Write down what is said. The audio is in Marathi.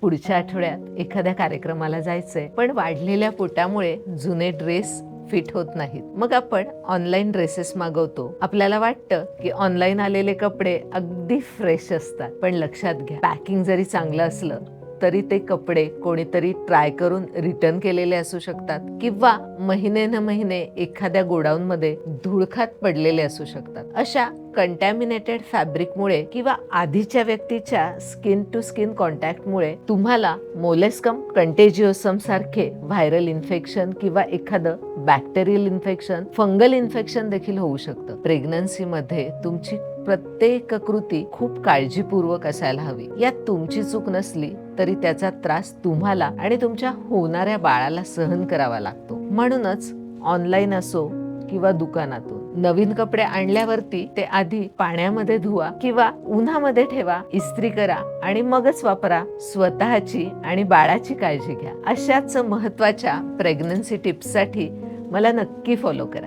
पुढच्या आठवड्यात एखाद्या कार्यक्रमाला जायचंय, पण वाढलेल्या पोटामुळे जुने ड्रेस फिट होत नाहीत. मग आपण ऑनलाईन ड्रेसेस मागवतो. आपल्याला वाटतं की ऑनलाईन आलेले कपडे अगदी फ्रेश असतात, पण लक्षात घ्या, पॅकिंग जरी चांगलं असलं तरी ते कपडे कोणीतरी ट्राय करून रिटर्न केलेले असू शकतात किंवा महिने न महिने एखाद्या गोडाऊन मध्ये धुळखात पडलेले असू शकतात. अशा कंटॅमिनेटेड फॅब्रिकमुळे किंवा आधीच्या व्यक्तीच्या स्किन टू स्किन कॉन्टॅक्टमुळे तुम्हाला मोलेस्कम कंटेजिओसम सारखे व्हायरल इन्फेक्शन किंवा एखादं बॅक्टेरियल इन्फेक्शन, फंगल इन्फेक्शन देखील होऊ शकतं. प्रेग्नन्सीमध्ये तुमची प्रत्येक कृती खूप काळजीपूर्वक असायला हवी. यात तुमची चूक नसली तरी त्याचा त्रास तुम्हाला आणि तुमच्या होणाऱ्या बाळाला सहन करावा लागतो. म्हणूनच ऑनलाईन असो किंवा दुकानातून नवीन कपडे आणल्यावरती ते आधी पाण्यामध्ये धुवा किंवा उन्हामध्ये ठेवा, इस्त्री करा आणि मगच वापरा. स्वतःची आणि बाळाची काळजी घ्या. अशाच महत्त्वाच्या प्रेग्नन्सी टिप्ससाठी मला नक्की फॉलो करा.